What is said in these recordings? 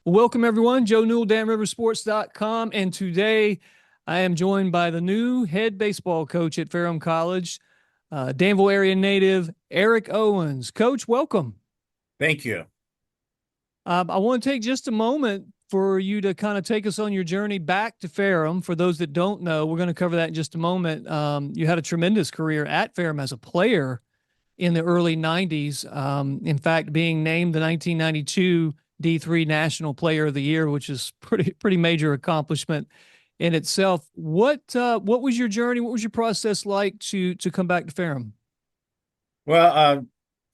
Welcome, everyone. Joe Newell, DamRiverSports.com. And today I am joined by the new head baseball coach at Ferrum College, Danville area native Eric Owens. Coach, welcome. Thank you. I want to take just a moment for you to kind of take us on your journey back to Ferrum. For those that don't know, we're going to cover that in just a moment. You had a tremendous career at Ferrum as a player in the early 90s. In fact, being named the 1992 D3 National Player of the Year, which is pretty major accomplishment in itself. What was your journey? What was your process like to come back to Ferrum? Well,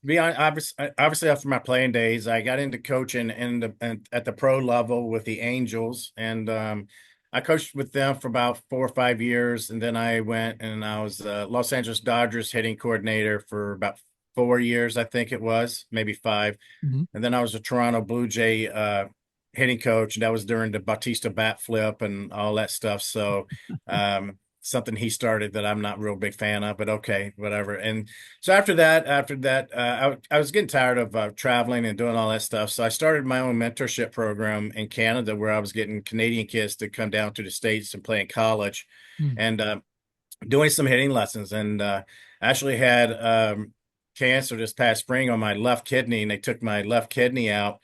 be honest, obviously after my playing days, I got into coaching at the pro level with the Angels, and I coached with them for about 4 or 5 years, and then I went and I was Los Angeles Dodgers hitting coordinator for about 4 years, I think it was, maybe five, Mhm. and then I was a Toronto Blue Jay hitting coach, and that was during the Bautista bat flip and all that stuff. So, something he started that I'm not real big fan of, but okay, whatever. And so I was getting tired of traveling and doing all that stuff. So I started my own mentorship program in Canada, where I was getting Canadian kids to come down to the States and play in college, Mm. and doing some hitting lessons. And actually had cancer this past spring on my left kidney, and they took my left kidney out.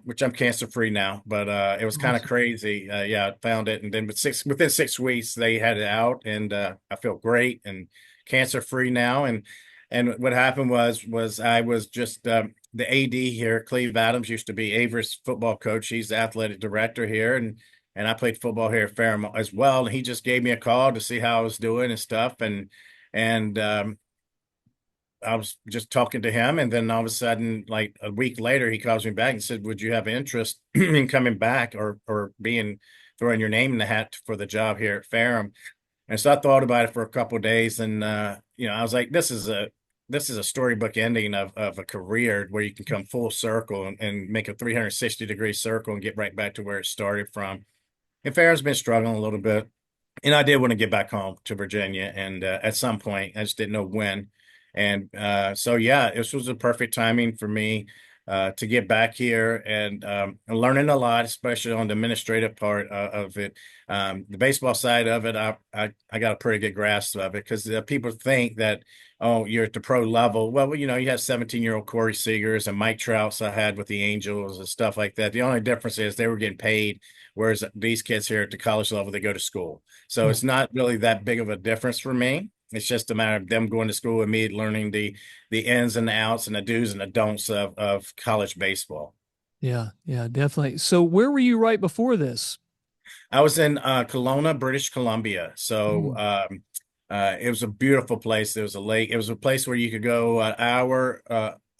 Which I'm cancer free now, but it was kind of Awesome. crazy. Yeah, I found it, and then within 6 weeks they had it out, and I feel great and cancer free now. And what happened was I was just the AD here. Cleve Adams used to be Avery's football coach. He's the athletic director here, and I played football here at Ferrum as well. And he just gave me a call to see how I was doing and stuff, and I was just talking to him, and then all of a sudden, like a week later, he calls me back and said, "Would you have interest in coming back or being throwing your name in the hat for the job here at Ferrum?" And so I thought about it for a couple of days, and I was like, "This is a storybook ending of a career where you can come full circle and make a 360-degree circle and get right back to where it started from." And Ferrum's been struggling a little bit, and I did want to get back home to Virginia, and at some point, I just didn't know when. And so, yeah, this was a perfect timing for me to get back here and learning a lot, especially on the administrative part of it. The baseball side of it, I got a pretty good grasp of it because people think that, oh, you're at the pro level. Well, you have 17-year-old Corey Seagers and Mike Trouts I had with the Angels and stuff like that. The only difference is they were getting paid, whereas these kids here at the college level, they go to school. So Yeah. it's not really that big of a difference for me. It's just a matter of them going to school with me, learning the ins and the outs and the do's and the don'ts of college baseball. Yeah. Yeah. Definitely. So, where were you right before this? I was in Kelowna, British Columbia. So Mm. it was a beautiful place. There was a lake. It was a place where you could go an hour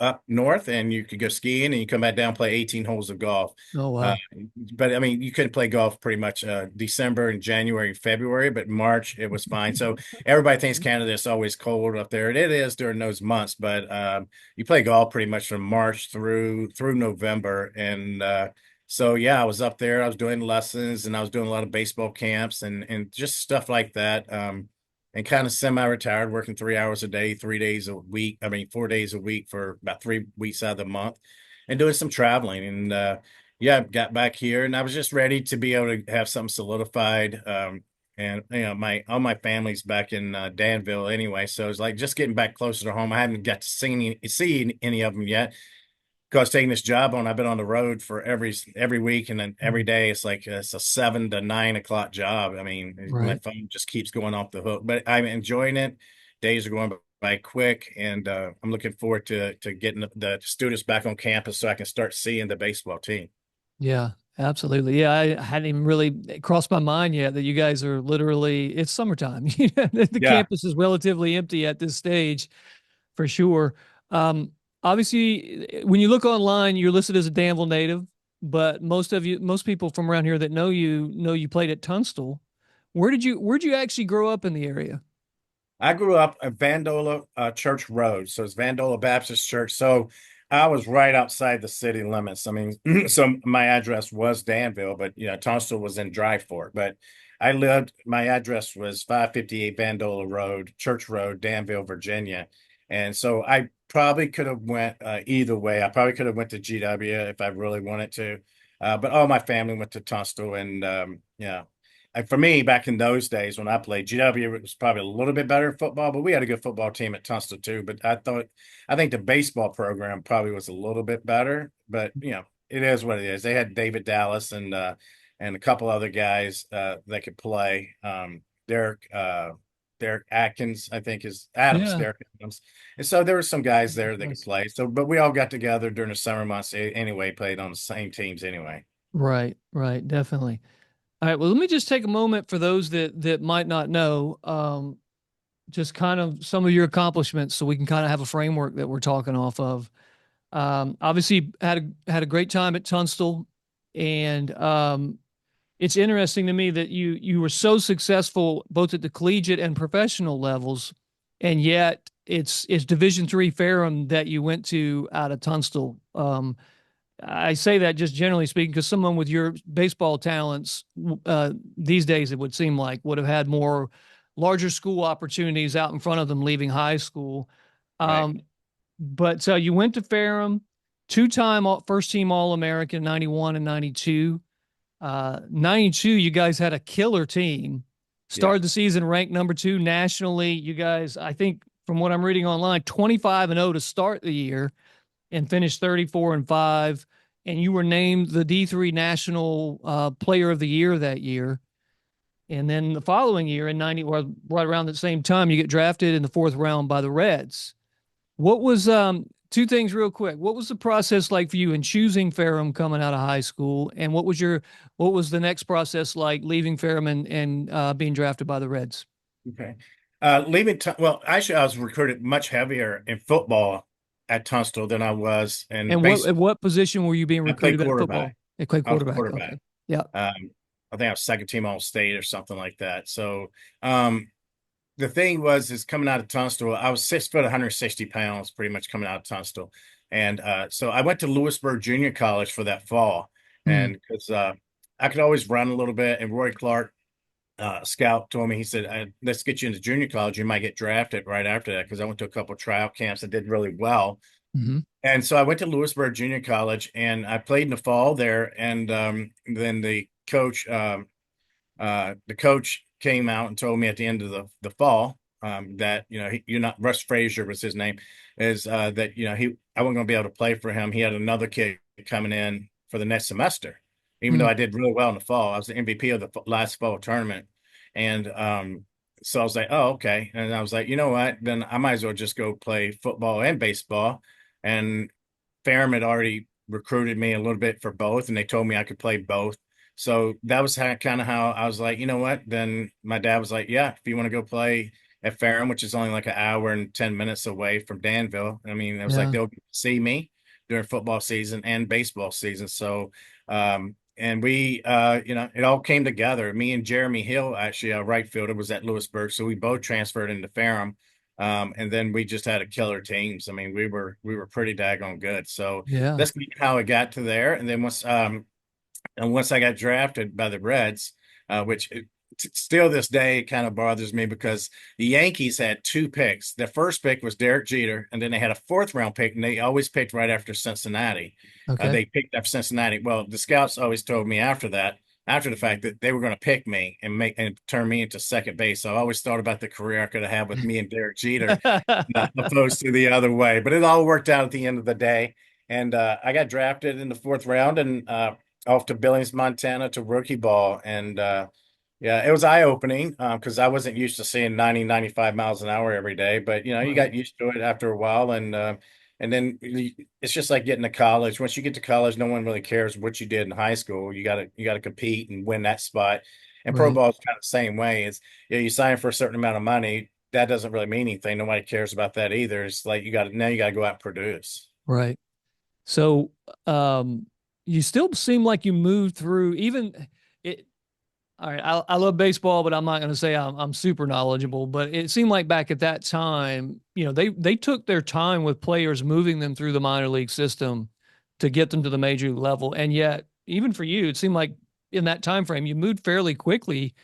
up north and you could go skiing and you come back down, play 18 holes of golf. Oh, Uh, wow. but I mean, you couldn't play golf pretty much December and January and February, but March it was fine. So everybody thinks Canada is always cold up there, and it is during those months. But you play golf pretty much from March through November, and so yeah, I was up there. I was doing lessons, and I was doing a lot of baseball camps and just stuff like that. And kind of semi-retired, working 3 hours a day, 3 days a week. I mean, 4 days a week for about 3 weeks out of the month, and doing some traveling. And yeah, got back here, and I was just ready to be able to have something solidified. And my all my family's back in Danville anyway, so it's like just getting back closer to home. I haven't got to see any of them yet because taking this job on, I've been on the road for every week, and then every Mm. day it's like it's a 7 to 9 o'clock job. I mean, my Right. phone just keeps going off the hook, but I'm enjoying it. Days are going by quick, and I'm looking forward to getting the students back on campus so I can start seeing the baseball team. Yeah, absolutely. Yeah, I hadn't even really crossed my mind yet that you guys are literally, it's summertime. The Yeah, campus is relatively empty at this stage for sure. Um, Obviously, when you look online, you're listed as a Danville native, but most people from around here that know you played at Tunstall. Where'd you actually grow up in the area? I grew up at Vandola Church Road, so it's Vandola Baptist Church. So I was right outside the city limits. I mean, so my address was Danville, but Tunstall was in Dry Fork. But my address was 558 Vandola Road, Church Road, Danville, Virginia. And so I probably could have went either way. I probably could have went to GW if I really wanted to. But all my family went to Tunstall, and yeah. And for me, back in those days when I played GW, it was probably a little bit better at football, but we had a good football team at Tunstall too. But I think the baseball program probably was a little bit better. But it is what it is. They had David Dallas and a couple other guys that could play. Derek Derek Atkins, I think is Adams, Yeah. Derek Adams. And so there were some guys there that could Nice. play. So, but we all got together during the summer months anyway, played on the same teams anyway. Right, right, definitely. All right, well, let me just take a moment for those that might not know, just kind of some of your accomplishments so we can kind of have a framework that we're talking off of. Obviously had a great time at Tunstall, and it's interesting to me that you were so successful both at the collegiate and professional levels, and yet it's Division III Ferrum that you went to out of Tunstall. I say that just generally speaking because someone with your baseball talents these days, it would seem like, would have had more larger school opportunities out in front of them leaving high school. Right. Um, but you went to Ferrum, two-time first team All-American, 91 and 92. 92, you guys had a killer team. Yeah. Started the season ranked number 2 nationally. You guys, I think, from what I'm reading online, 25-0 to start the year and finished 34-5. And you were named the D3 National Player of the Year that year. And then the following year in 90, or right around the same time, you get drafted in the 4th round by the Reds. What was two things real quick? What was the process like for you in choosing Ferrum coming out of high school, and what was the next process like leaving Ferrum and being drafted by the Reds? Okay. Well, actually, I was recruited much heavier in football at Tunstall than I was in And base. at what position were you being I played recruited at football? quarterback. At play I was quarterback. quarterback. Okay. Yeah. I think I was second team all state or something like that. So, um, the thing was, is coming out of Tunstall, I was 6 foot, 160 pounds, pretty much coming out of Tunstall. And so I went to Lewisburg Junior College for that fall. Mm, And because I could always run a little bit. And Roy Clark, scout, told me, he said, let's get you into junior college. You might get drafted right after that. Because I went to a couple of tryout camps that did really well. hmm And so I went to Lewisburg Junior College and I played in the fall there. And then the coach came out and told me at the end of the fall that you're not Russ Frazier was his name is that I wasn't going to be able to play for him. He had another kid coming in for the next semester, even though mm, I did really well in the fall. I was the MVP of the last fall tournament, and so I was like, oh, okay. And I was like, you know what? Then I might as well just go play football and baseball. And Ferrum had already recruited me a little bit for both, and they told me I could play both. So that was kind of how I was like, you know what? Then my dad was like, yeah, if you want to go play at Ferrum, which is only like an hour and 10 minutes away from Danville. I mean, it was like yeah. they'll see me during football season and baseball season. So, and we, it all came together. Me and Jeremy Hill, actually, our right fielder, was at Lewisburg. So we both transferred into Ferrum. And then we just had a killer teams. I mean, we were pretty daggone good. So Yeah. that's how it got to there. And then once I got drafted by the Reds, which still this day kind of bothers me because the Yankees had 2 picks. Their first pick was Derek Jeter, and then they had a 4th round pick, and they always picked right after Cincinnati. Okay. They picked after Cincinnati. Well, the scouts always told me after the fact, that they were going to pick me and turn me into second base. So I always thought about the career I could have had with me and Derek Jeter, opposed to the other way. But it all worked out at the end of the day. And I got drafted in the 4th round and off to Billings, Montana to rookie ball. And yeah, it was eye-opening because I wasn't used to seeing 90, 95 miles an hour every day. But, you Right. got used to it after a while. And then it's just like getting to college. Once you get to college, no one really cares what you did in high school. You got to compete and win that spot. And pro Right. ball is kind of the same way. It's you sign for a certain amount of money. That doesn't really mean anything. Nobody cares about that either. It's like you got to go out and produce. Right. So, you still seem like you moved through even it. All right, I love baseball, but I'm not going to say I'm super knowledgeable. But it seemed like back at that time, they took their time with players, moving them through the minor league system to get them to the major league level. And yet, even for you, it seemed like in that time frame, you moved fairly quickly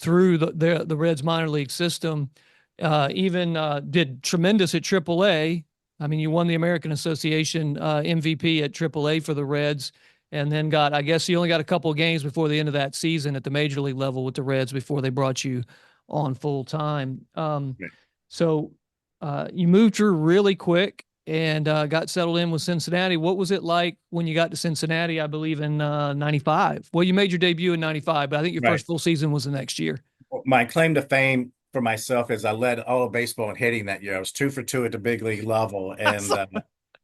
through the Reds minor league system. Even did tremendous at AAA. I mean, you won the American Association MVP at AAA for the Reds, and then I guess you only got a couple of games before the end of that season at the major league level with the Reds before they brought you on full time. So you moved through really quick and got settled in with Cincinnati. What was it like when you got to Cincinnati? I believe in '95. Well, you made your debut in '95, but I think your Right. first full season was the next year. My claim to fame for myself is I led all of baseball in hitting that year. I was 2 for 2 at the big league level, and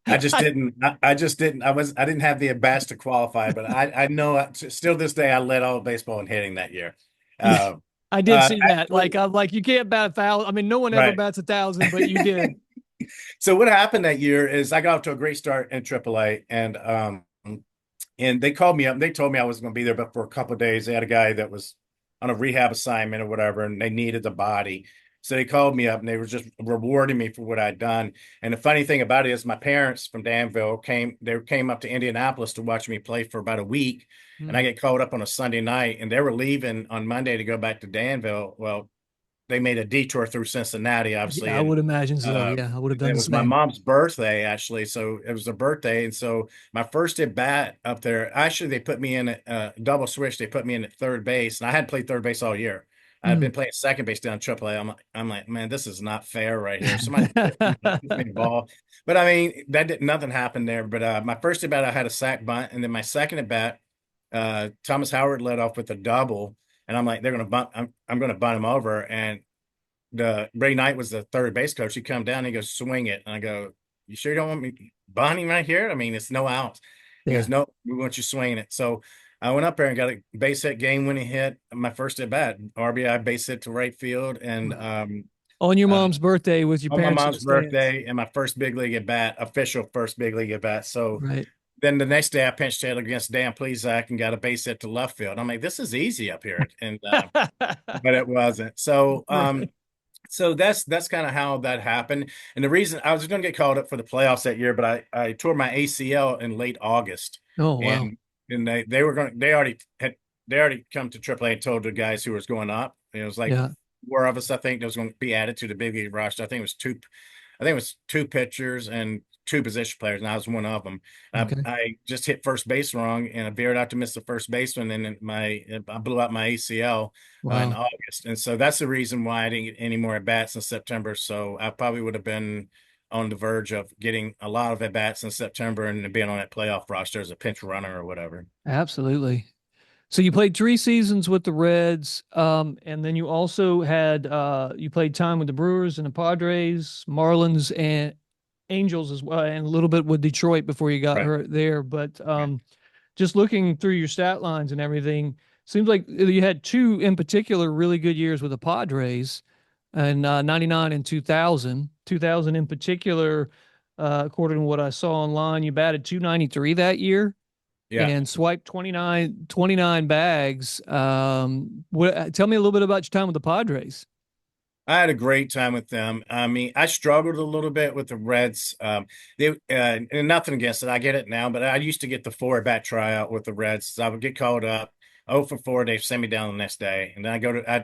I just I, didn't. I just didn't. I didn't have the at bats to qualify, but I know still this day I led all of baseball in hitting that year. yeah, Uh, I did see that. Actually, I'm like, you can't bat 1,000. I mean, no one ever right. bats 1,000, but you did. So what happened that year is I got off to a great start in AAA, and they called me up and they told me I was going to be there, but for a couple of days they had a guy that was on a rehab assignment or whatever, and they needed the body. So they called me up and they were just rewarding me for what I'd done. And the funny thing about it is my parents from Danville came up to Indianapolis to watch me play for about a week. And I Hmm. get called up on a Sunday night and they were leaving on Monday to go back to Danville. Well, they made a detour through Cincinnati, Yeah, obviously, I and would imagine so. uh, Yeah, I would have done it the was my same. mom's birthday actually, so it was a birthday, and so my first at bat up there, actually they put me in a double switch. They put me in at third base, and I hadn't played third base all year. I'd Mm. been playing second base down AAA. I'm like, man, this is not fair right here. Somebody give me the ball, but I mean that did nothing happened there. But my first at bat, I had a sac bunt, and then my second at bat, Thomas Howard led off with a double, and I'm like, they're gonna bunt. I'm gonna bunt him over, and the Ray Knight was the third base coach. He come down and he goes, swing it. And I go, you sure you don't want me bunting right here? I mean, it's no outs. He Yeah. goes, no, we want you swinging it. So I went up there and got a base hit, game winning hit, my first at bat, RBI base hit to right field. And Wow. On your uh, mom's birthday with your on my parents in the mom's stands. birthday and my first big league at bat, official first big league at bat. So Right. then the next day I pinched hit against Dan Plesac and got a base hit to left field. I'm like, this is easy up here. And but it wasn't. Right. So that's kind of how that happened. And the reason I was going to get called up for the playoffs that year, but I tore my ACL in late August, Oh, wow. and they were going they already come to AAA and told the guys who was going up. It was like Yeah. 4 of us, I think, that was going to be added to the big league roster. I think it was 2 pitchers and 2 position players, and I was one of them. Okay. I just hit first base wrong, and I veered out to miss the first baseman, and then I blew out my ACL in Wow. August, and so that's the reason why I didn't get any more at bats in September. So I probably would have been on the verge of getting a lot of at bats in September and being on that playoff roster as a pinch runner or whatever. Absolutely. So you played 3 seasons with the Reds, and then you also had you played time with the Brewers and the Padres, Marlins, and Angels as well, and a little bit with Detroit before you got Right. hurt there. But Right. just looking through your stat lines and everything, seems like you had two in particular really good years with the Padres, and '99 and 2000. 2000 in particular, according to what I saw online, you batted 293 that year Yeah. and swiped 29 bags. Tell me a little bit about your time with the Padres. I had a great time with them. I mean, I struggled a little bit with the Reds. And nothing against it. I get it now, but I used to get the 4 at bat tryout with the Reds. So I would get called up, 0 for 4. They send me down the next day, and then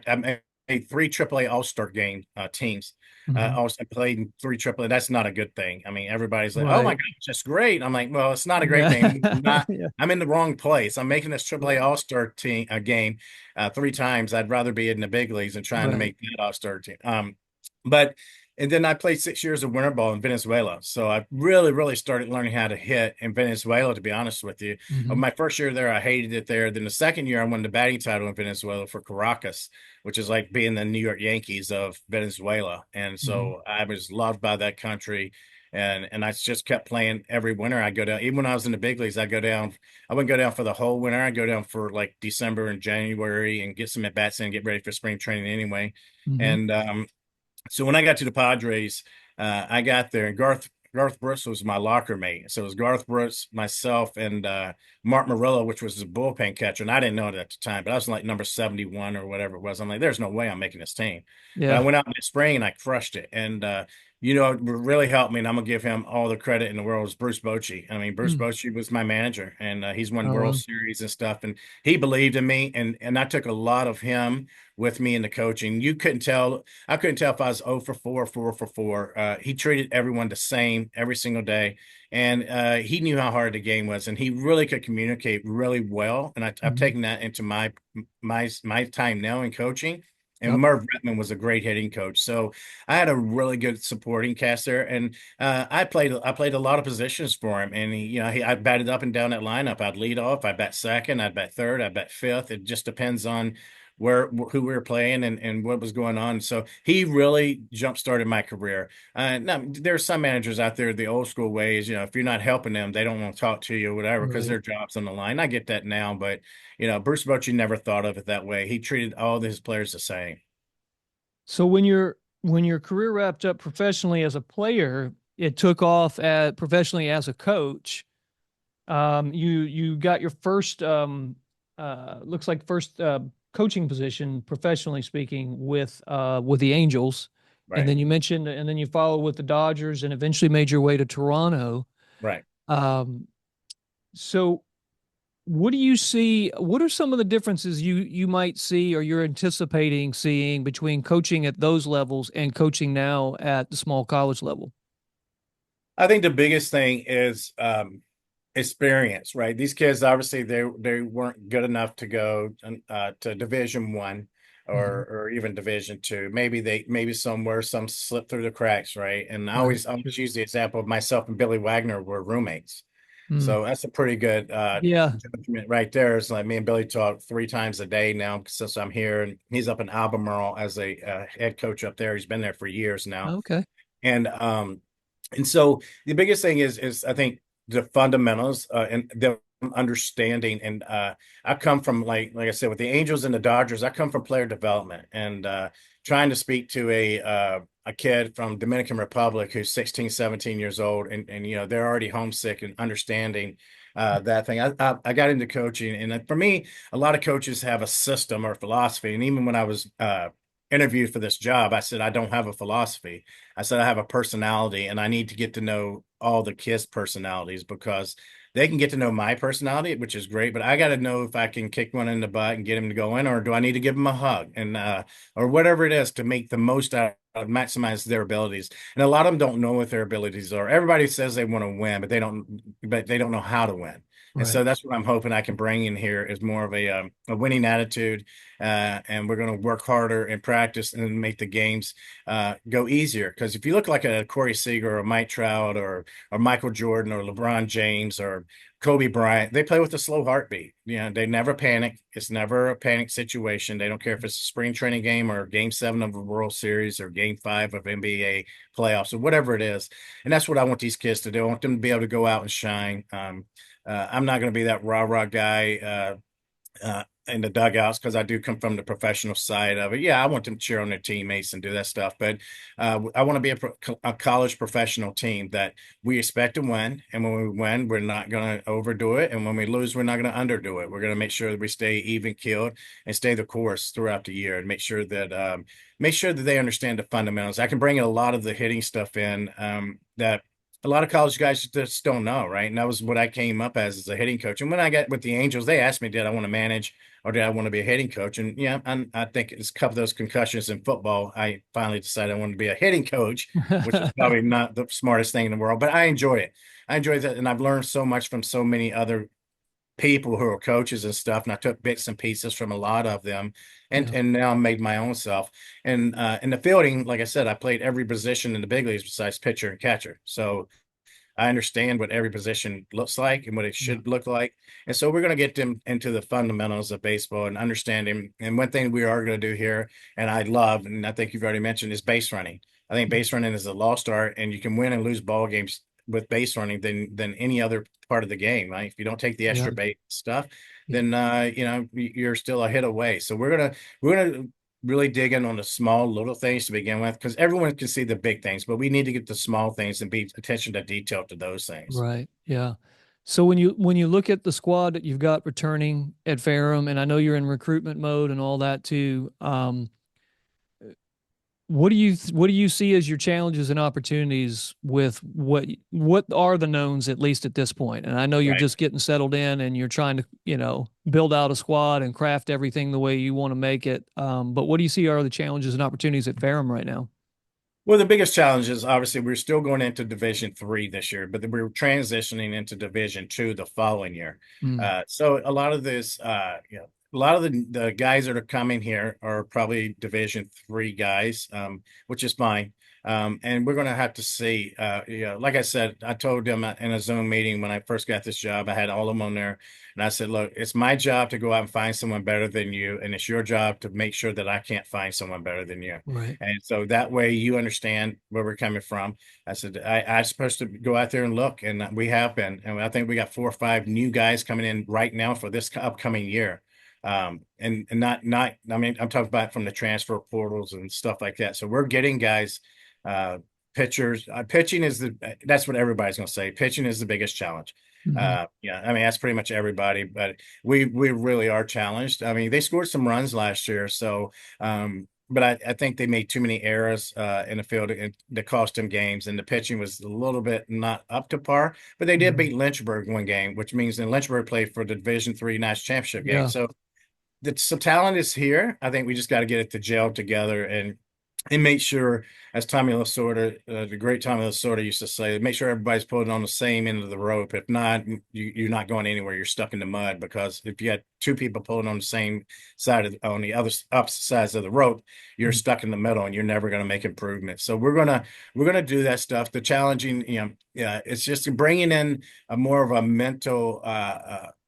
I made 3 AAA All-Star game teams. Hmm. Also played in 3 AAA. That's not a good thing. I mean, everybody's like, "Oh my Right. gosh, that's great." I'm like, "Well, it's not a great Yeah. thing. I'm not. Yeah. I'm in the wrong place. I'm making this AAA Right. All-Star team game 3 times. I'd rather be in the big leagues and trying to Right. make that All-Star team. But and then I played 6 years of winter ball in Venezuela. So I really, really started learning how to hit in Venezuela, to be honest with you. Hmm. My first year there, I hated it there. Then the second year, I won the batting title in Venezuela for Caracas, which is like being the New York Yankees of Venezuela. And Hmm. so I was loved by that country. And I just kept playing every winter. I go down, even when I was in the big leagues, I go down. I wouldn't go down for the whole winter. I go down for like December and January and get some at bats in and get ready for spring training anyway. Hmm. And so when I got to the Padres, I got there and Garth Brooks was my locker mate. So it was Garth Brooks, myself, and Mark Murillo, which was the bullpen catcher. And I didn't know it at the time, but I was like number 71 or whatever it was. I'm like, there's no way I'm making this team. But I Yeah. went out in the spring and I crushed it. And You know, what really helped me, and I'm gonna give him all the credit in the world, is Bruce Bochy. I mean, Bruce Mm. Bochy was my manager, and he's won Oh, World wow. Series and stuff, and he believed in me, and I took a lot of him with me in the coaching. I couldn't tell if I was 0 for 4, 4 for 4. He treated everyone the same every single day, and he knew how hard the game was, and he really could communicate really well. And I've Mhm. taken that into my time now in coaching. And Yep. Merv Bettman was a great hitting coach, so I had a really good supporting cast there, and I played a lot of positions for him, and I batted up and down that lineup. I'd lead off, I'd bat second, I'd bat third, I'd bat fifth. It just depends on who we were playing and what was going on. So he really jump started my career. Now there are some managers out there the old school ways. If you're not helping them, they don't want to talk to you or whatever because Right. their job's on the line. I get that now, but Bruce Bochy never thought of it that way. He treated all his players the same. So when your career wrapped up professionally as a player, it took off at professionally as a coach. You got your first looks like first coaching position professionally speaking with the Angels, and Right. then you mentioned and then you followed with the Dodgers and eventually made your way to Toronto. Right. Um, so what do you see? What are some of the differences you might see or you're anticipating seeing between coaching at those levels and coaching now at the small college level? I think the biggest thing is experience, right? These kids obviously they weren't good enough to go to Division 1 Mhm. or even Division 2. Maybe some slipped through the cracks, right? And Right. I Sure. always use the example of myself and Billy Wagner were roommates. Mm. So that's a pretty good Yeah. judgment right there. It's like me and Billy talk 3 times a day now since I'm here, and he's up in Albemarle as a head coach up there. He's been there for years now, Okay. and um, and so the biggest thing is I think the fundamentals and the understanding. And I come from like I said with the Angels and the Dodgers. I come from player development and trying to speak to a kid from Dominican Republic who's 16, 17 years old, and they're already homesick and understanding that thing. I got into coaching, and for me, a lot of coaches have a system or philosophy. And even when I was interviewed for this job, I said I don't have a philosophy. I said I have a personality, and I need to get to know all the kids' personalities because they can get to know my personality, which is great. But I got to know if I can kick one in the butt and get him to go in, or do I need to give him a hug and or whatever it is to make the most out of maximize their abilities. And a lot of them don't know what their abilities are. Everybody says they want to win, but they don't know how to win. And Right. so that's what I'm hoping I can bring in here is more of a winning attitude, and we're going to work harder and practice and make the games go easier. Because if you look like a Corey Seager or Mike Trout or Michael Jordan or LeBron James or Kobe Bryant, they play with a slow heartbeat. They never panic. It's never a panic situation. They don't care if it's a spring training game or game 7 of a World Series or game 5 of NBA playoffs or whatever it is. And that's what I want these kids to do. I want them to be able to go out and shine. I'm not going to be that rah rah guy. In the dugouts because I do come from the professional side of it. Yeah, I want them to cheer on their teammates and do that stuff, but I want to be a college professional team that we expect to win, and when we win, we're not going to overdo it, and when we lose, we're not going to underdo it. We're going to make sure that we stay even keeled and stay the course throughout the year, and make sure that they understand the fundamentals. I can bring a lot of the hitting stuff in that a lot of college guys just don't know, right? And that was what I came up as a hitting coach. And when I got with the Angels, they asked me, did I want to manage or did I want to be a hitting coach? And yeah, I think it's a couple of those concussions in football. I finally decided I wanted to be a hitting coach, which is probably not the smartest thing in the world, but I enjoy it. I enjoy that. And I've learned so much from so many other people who are coaches and stuff. And I took bits and pieces from a lot of them Yeah. and now I made my own self. And in the fielding, like I said, I played every position in the big leagues besides pitcher and catcher. So I understand what every position looks like and what it Yeah. should look like. And so we're going to get them into the fundamentals of baseball and understanding. And one thing we are going to do here, and I love, and I think you've already mentioned, is base running. I think base running is a lost art, and you can win and lose ball games with base running than any other part of the game. Right? If you don't take the Yeah. extra base stuff, Yeah. then you're still a hit away. So we're gonna really dig in on the small little things to begin with because everyone can see the big things, but we need to get the small things and be attention to detail to those things. Right. Yeah. So when you look at the squad that you've got returning at Ferrum, and I know you're in recruitment mode and all that too, what do you see as your challenges and opportunities with what are the knowns at least at this point? And I know you're Right. just getting settled in and you're trying to, build out a squad and craft everything the way you want to make it. But what do you see are the challenges and opportunities at Ferrum right now? Well, the biggest challenge is obviously we're still going into Division 3 this year, but then we're transitioning into Division 2 the following year. Mm, So a lot of this, a lot of the guys that are coming here are probably Division 3 guys, which is fine. And we're going to have to see. Like I said, I told them in a Zoom meeting when I first got this job, I had all of them on there, and I said, "Look, it's my job to go out and find someone better than you, and it's your job to make sure that I can't find someone better than you." right. And so that way you understand where we're coming from. I said, I'm supposed to go out there and look, and we have been. And I think we got 4 or 5 new guys coming in right now for this upcoming year. And not, I mean, I'm talking about from the transfer portals and stuff like that. So we're getting guys, uh, pitchers. Pitching is that's what everybody's going to say. Pitching is the biggest challenge. Hmm. Yeah, I mean, that's pretty much everybody, but we really are challenged. I mean, they scored some runs last year, so but I think they made too many errors in the field that cost them games, and the pitching was a little bit not up to par. But they did Hmm. beat Lynchburg one game, which means that Lynchburg played for the Division 3 national championship game. Yeah. So the talent is here. I think we just got to get it to gel together and make sure, as Tommy Lasorda, the great Tommy Lasorda used to say, make sure everybody's pulling on the same end of the rope. If not, you're not going anywhere. You're stuck in the mud because if you had two people pulling on the same side on the other opposite sides of the rope, you're Mm. stuck in the middle and you're never going to make improvements. So we're gonna do that stuff. The challenging, yeah, it's just bringing in a more of a mental,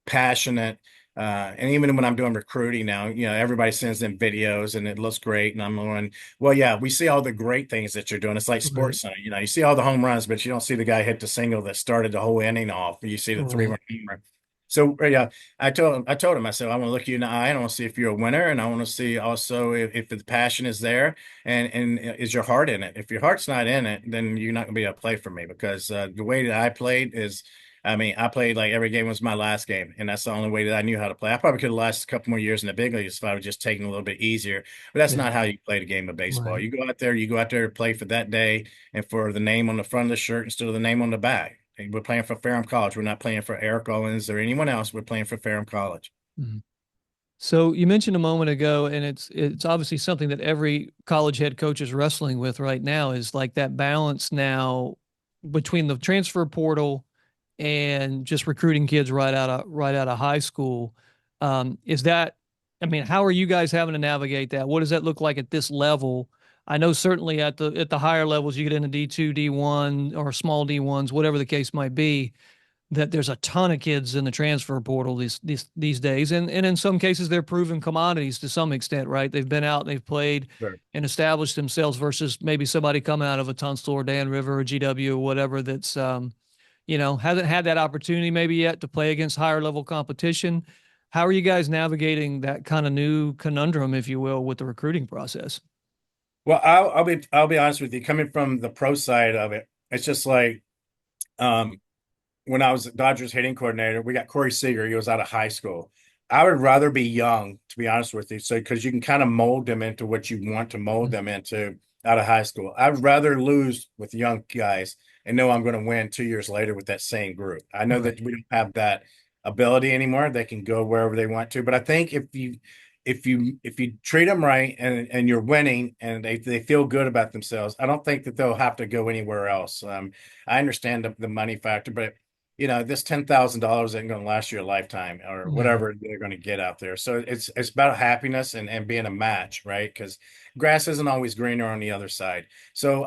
passionate. And even when I'm doing recruiting now, everybody sends in videos and it looks great. And I'm going, well, yeah, we see all the great things that you're doing. It's like Right. Sports Center. You see all the home runs, but you don't see the guy hit the single that started the whole inning off. You see the three Right. run homer. So yeah, I told him, I said, I want to look you in the eye. And I want to see if you're a winner, and I want to see also if the passion is there, and is your heart in it. If your heart's not in it, then you're not going to be able to play for me because the way that I played is. I mean, I played like every game was my last game, and that's the only way that I knew how to play. I probably could have lasted a couple more years in the big leagues if I was just taking a little bit easier, but that's Yeah. not how you play the game of baseball. Right. You go out there to play for that day and for the name on the front of the shirt instead of the name on the back. And we're playing for Ferrum College. We're not playing for Eric Owens or anyone else. We're playing for Ferrum College. Mhm. So you mentioned a moment ago, and it's obviously something that every college head coach is wrestling with right now is like that balance now between the transfer portal and just recruiting kids right out of high school. Is that, I mean, how are you guys having to navigate that? What does that look like at this level? I know certainly at the higher levels, you get into D2, D1, or small D1s, whatever the case might be, that there's a ton of kids in the transfer portal these days, and in some cases they're proven commodities to some extent, right? They've been out, they've played Sure. and established themselves versus maybe somebody coming out of a Tunstall or Dan River or GW or whatever that's hasn't had that opportunity maybe yet to play against higher level competition. How are you guys navigating that kind of new conundrum, if you will, with the recruiting process? Well, I'll be honest with you. Coming from the pro side of it, it's just like um, when I was Dodgers hitting coordinator, we got Corey Seager. He was out of high school. I would rather be young, to be honest with you. So, because you can kind of mold them into what you want to mold them into out of high school. I'd rather lose with young guys and know I'm going to win 2 years later with that same group. I know that Right. we don't have that ability anymore. They can go wherever they want to. But I think if you treat them right and you're winning and they feel good about themselves, I don't think that they'll have to go anywhere else. I understand the money factor, but this $10,000 ain't going to last you a lifetime or No. whatever they're going to get out there. So it's about happiness and being a match, right? Because grass isn't always greener on the other side. So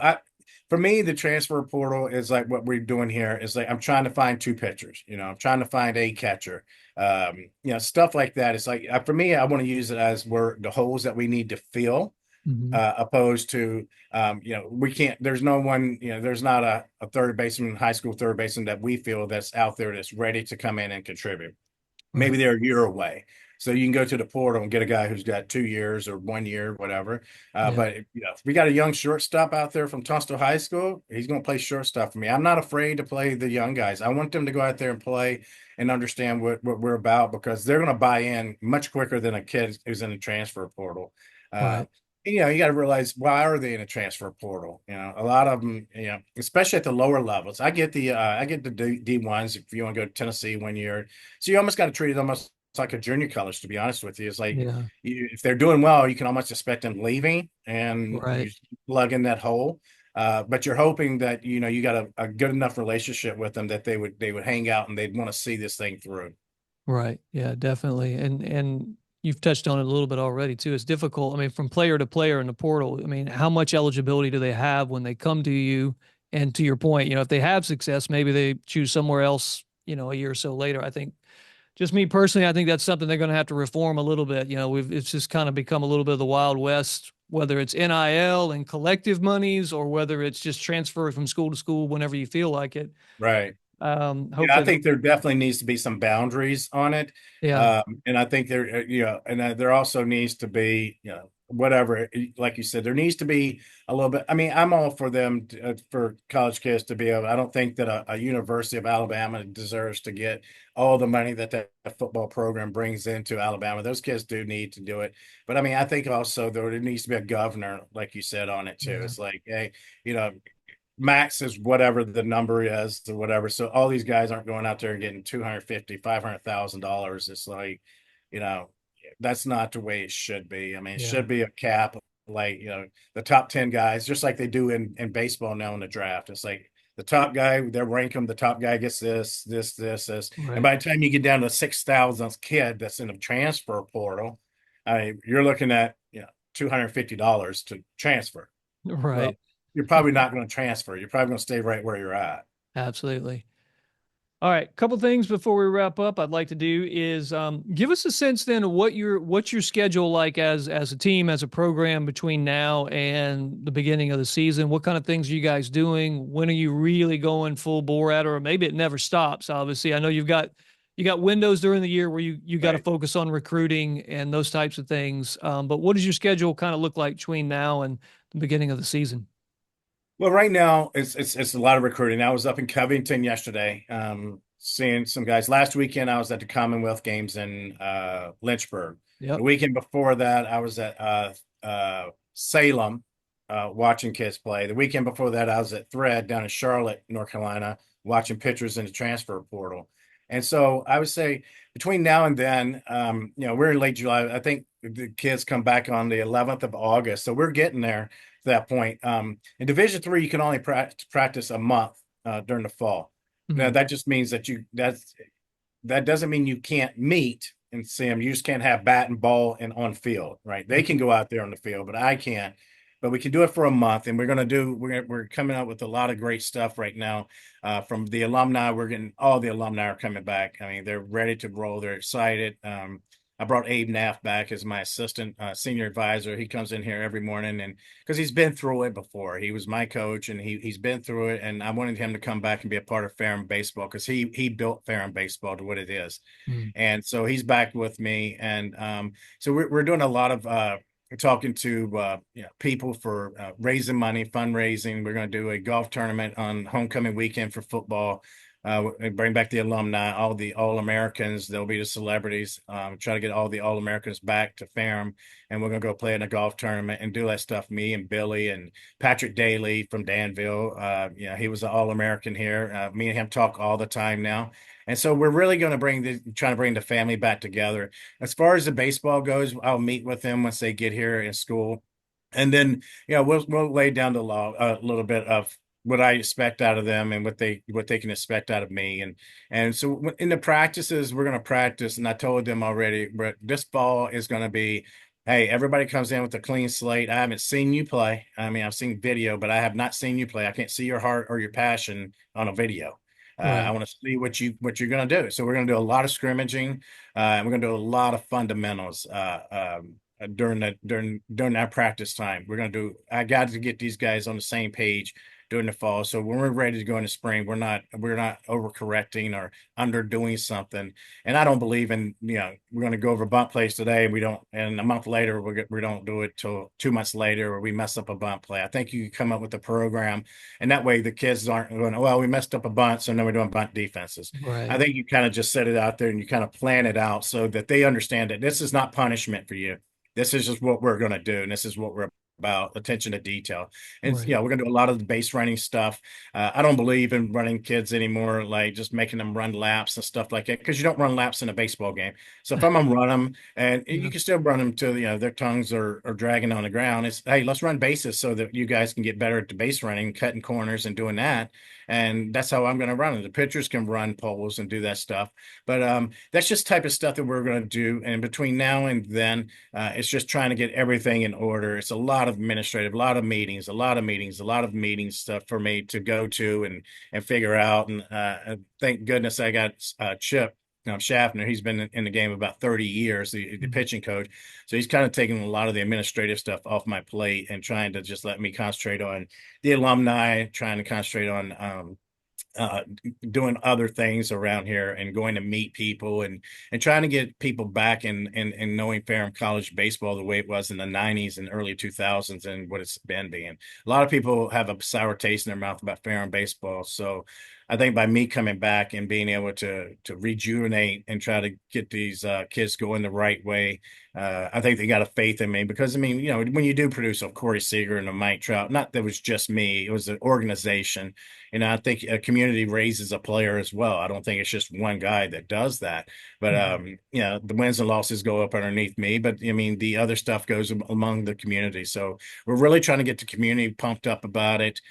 for me, the transfer portal is like what we're doing here is like I'm trying to find two pitchers. I'm trying to find a catcher. Stuff like that. It's like for me, I want to use it as where the holes that we need to fill Hmm. opposed to we can't there's no one there's not a third baseman high school third baseman that we feel that's out there that's ready to come in and contribute. Maybe Right. they're a year away, so you can go to the portal and get a guy who's got 2 years or 1 year, whatever. Yeah. But if we got a young shortstop out there from Tunstall High School, he's going to play shortstop for me. I'm not afraid to play the young guys. I want them to go out there and play and understand what we're about because they're going to buy in much quicker than a kid who's in the transfer portal. Uh, Right. you got to realize, why are they in a transfer portal? A lot of them, especially at the lower levels. I get the D ones if you want to go to Tennessee 1 year. So you almost got to treat it almost like a junior college, to be honest with you. It's like Yeah, if they're doing well, you can almost expect them leaving and right, you plug in that hole. But you're hoping that you got a good enough relationship with them that they would hang out and they'd want to see this thing through. right. Yeah, definitely. And you've touched on it a little bit already too. It's difficult. I mean, from player to player in the portal, I mean, how much eligibility do they have when they come to you? And to your point, if they have success, maybe they choose somewhere else, a year or so later. I think just me personally, I think that's something they're going to have to reform a little bit. It's just kind of become a little bit of the Wild West, whether it's NIL and collective monies or whether it's just transfer from school to school whenever you feel like it. Right. I Hopefully, think there definitely needs to be some boundaries on it. yeah, And I think there also needs to be, whatever, like you said, there needs to be a little bit. I mean, I'm all for them, for college kids to be able, I don't think that a University of Alabama deserves to get all the money that that football program brings into Alabama. Those kids do need to do it. But I mean, I think also there needs to be a governor, like you said, on it too. yeah, It's like, hey, you know, max is whatever the number is or whatever. So all these guys aren't going out there and getting 250, $500,000. It's like, you know, that's not the way it should be. I mean, it yeah, should be a cap, like, the top 10 guys, just like they do in baseball now in the draft. It's like the top guy, they rank him, the top guy gets this. And right, by the time you get down to the 6,000th kid that's in the transfer portal, I mean, you're looking at, $250 to transfer. Well, right. you're probably not going to transfer. You're probably going to stay right where you're at. Absolutely. All right, couple things before we wrap up. I'd like to do is give us a sense then of what's your schedule like as a team, as a program between now and the beginning of the season. What kind of things are you guys doing? When are you really going full bore at, or maybe it never stops? Obviously, I know you got windows during the year where you got to Right. focus on recruiting and those types of things. But what does your schedule kind of look like between now and the beginning of the season? Well, right now it's a lot of recruiting. I was up in Covington yesterday, seeing some guys. Last weekend I was at the Commonwealth Games in Lynchburg. The Yep. weekend before that I was at Salem, watching kids play. The weekend before that I was at Thread down in Charlotte, North Carolina, watching pitchers in the transfer portal. And so I would say between now and then, we're in late July. I think the kids come back on the 11th of August, so we're getting there to that point. In Division III, you can only practice a month during the fall. Now Mhm. that just means that doesn't mean you can't meet and see them. You just can't have bat and ball and on field, right? They can Mhm. go out there on the field, but I can't. But we can do it for a month, and we're coming out with a lot of great stuff right now. From the alumni, we're getting all the alumni are coming back. I mean, they're ready to roll. They're excited. I brought Abe Naff back as my assistant senior advisor. He comes in here every morning, and because he's been through it before, he was my coach, and he's been through it. And I wanted him to come back and be a part of Ferrum baseball because he built Ferrum baseball to what it is. Mhm. And so he's back with me, and so we're doing a lot of talking to people for raising money, fundraising. We're going to do a golf tournament on homecoming weekend for football. And bring back the alumni, all the All Americans. They'll be the celebrities. Try to get all the All Americans back to Ferrum, and we're gonna go play in a golf tournament and do that stuff. Me and Billy and Patrick Daly from Danville. He was an All American here. Me and him talk all the time now. And so we're really going to trying to bring the family back together. As far as the baseball goes, I'll meet with them once they get here in school, and then we'll lay down the law a little bit of what I expect out of them and what they can expect out of me. And so in the practices, we're going to practice. And I told them already, but this fall is going to be, hey, everybody comes in with a clean slate. I haven't seen you play. I mean, I've seen video, but I have not seen you play. I can't see your heart or your passion on a video. I Right. want to see what you're going to do. So we're going to do a lot of scrimmaging. And we're going to do a lot of fundamentals during our practice time. I got to get these guys on the same page during the fall. So when we're ready to go in the spring, we're not overcorrecting or underdoing something. And I don't believe in, we're going to go over bunt plays today and we don't, and a month later we don't do it till 2 months later or we mess up a bunt play. I think you can come up with a program, and that way the kids aren't going, well, we messed up a bunt, so now we're doing bunt defenses. I Right. think you kind of just set it out there and you kind of plan it out so that they understand that this is not punishment for you. this is just what we're going to do, and this is what we're about, attention to detail. And Right. yeah, we're going to do a lot of the base running stuff. I don't believe in running kids anymore, like just making them run laps and stuff like that, because you don't run laps in a baseball game. So if I'm gonna run them, and Yeah. you can still run them till their tongues are dragging on the ground. It's, hey, let's run bases so that you guys can get better at the base running, cutting corners and doing that. And that's how I'm going to run it. The pitchers can run poles and do that stuff. But that's just type of stuff that we're going to do. And between now and then, it's just trying to get everything in order. It's a lot of administrative, a lot of meetings, a lot of meetings stuff for me to go to and figure out. And thank goodness I got Chip Schaffner. He's been in the game about 30 years, the Mhm. pitching coach. So he's kind of taking a lot of the administrative stuff off my plate and trying to just let me concentrate on the alumni, trying to concentrate on uh, doing other things around here and going to meet people and trying to get people back in knowing Ferrum College baseball the way it was in the 90s and early 2000s and what it's been being. A lot of people have a sour taste in their mouth about Ferrum baseball. So I think by me coming back and being able to rejuvenate and try to get these kids going the right way, I think they got a faith in me because I mean, when you do produce a Corey Seager and a Mike Trout, not that it was just me, it was an organization. I think a community raises a player as well. I don't think it's just one guy that does that. But Mhm. the wins and losses go up underneath me. But I mean, the other stuff goes among the community. So we're really trying to get the community pumped up about it.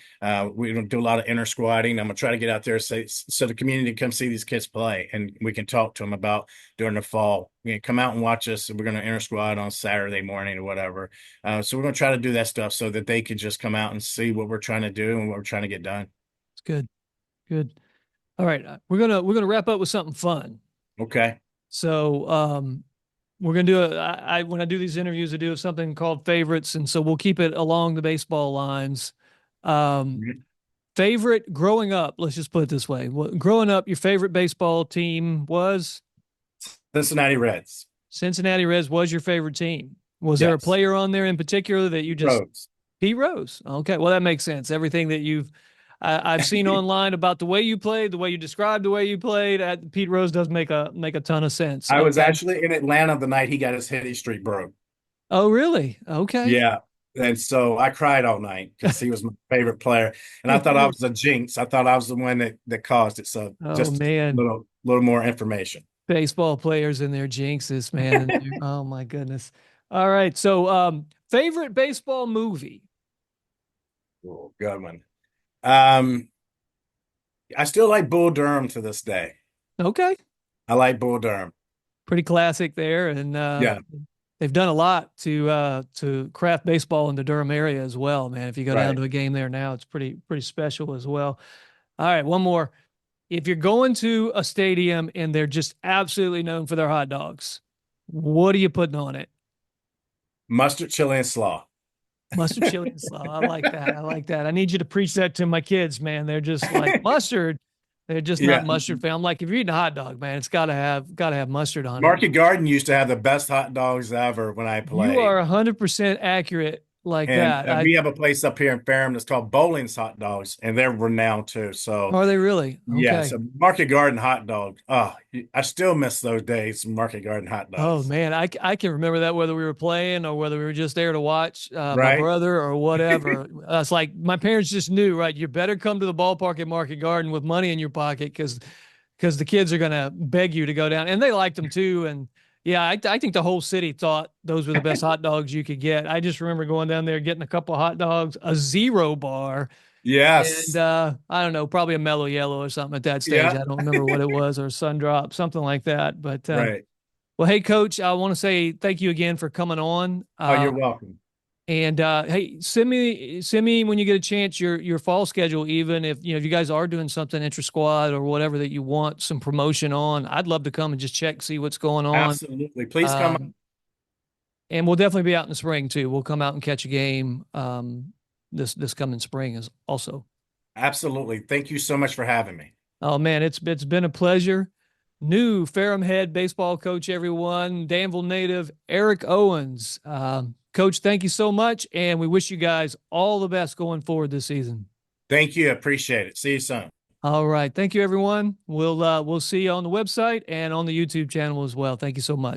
We don't do a lot of inner squatting. I'm gonna try to get out there so the community come see these kids play, and we can talk to them about during the fall. Come out and watch us. We're going to inter squad on Saturday morning or whatever. So we're going to try to do that stuff so that they can just come out and see what we're trying to do and what we're trying to get done. It's good. Good. All right. We're gonna wrap up with something fun. Okay. So we're gonna do when I do these interviews, I do something called favorites, and so we'll keep it along the baseball lines. Um, favorite growing up, let's just put it this way. Growing up, your favorite baseball team was Cincinnati Reds. Cincinnati Reds was your favorite team. Was there a Yes. player on there in particular that you just Rose. Pete Rose? Okay, well that makes sense. Everything that I've seen online about the way you played, the way you described the way you played, Pete Rose does make a ton of sense. I was Okay. actually in Atlanta the night he got his hitting streak broke. Oh, really? Okay. Yeah. And so I cried all night because he was my favorite player. And I thought I was a jinx. I thought I was the one that caused it. So Oh just a man, little more information. baseball players and their jinxes, man. Oh my goodness. All right. So, favorite baseball movie? Oh, good one. Um, I still like Bull Durham to this day. Okay. I like Bull Durham. Pretty classic there, and Yeah, they've done a lot to craft baseball in the Durham area as well, man. If you go down right. to a game there now, it's pretty special as well. All right, one more. If you're going to a stadium and they're just absolutely known for their hot dogs, what are you putting on it? Mustard, chili, and slaw. Mustard, chili, and slaw. I like that. I like that. I need you to preach that to my kids, man. They're just like mustard. They're just not Yeah. mustard fan. I'm like, if you're eating a hot dog, man, it's gotta have mustard on it. Market Garden used to have the best hot dogs ever when I You are played. 100% accurate like And that. I we have a place up here in Ferrum that's called Bowling's Hot Dogs, and they're renowned too. So, Are they really? yeah, Okay. so Market Garden hot dog. Oh, I still miss those days, Market Garden hot Oh dogs. man, I can remember that whether we were playing or whether we were just there to watch my Right? brother or whatever. It's like my parents just knew, right? You better come to the ballpark at Market Garden with money in your pocket because the kids are gonna beg you to go down, and they liked them too. And yeah, I think the whole city thought those were the best hot dogs you could get. I just remember going down there getting a couple of hot dogs, a zero bar, and Yes. I don't know, probably a mellow yellow or something at that stage. Yeah. I don't remember what it was, or a sun drop, something like that. But Right. well, hey, Coach, I want to say thank you again for coming on. Oh, you're welcome. And hey, send me when you get a chance your fall schedule. Even if you guys are doing something intra squad or whatever that you want some promotion on, I'd love to come and just check, see what's going on. Absolutely. Please come. Um, and we'll definitely be out in the spring too. We'll come out and catch a game this coming spring is also. Absolutely. Thank you so much for having me. Oh man, it's been a pleasure. New Ferrum head baseball coach, everyone. Danville native Eric Owens. Coach, thank you so much, and we wish you guys all the best going forward this season. Thank you. Appreciate it. See you soon. All right, thank you, everyone. We'll see you on the website and on the YouTube channel as well. Thank you so much.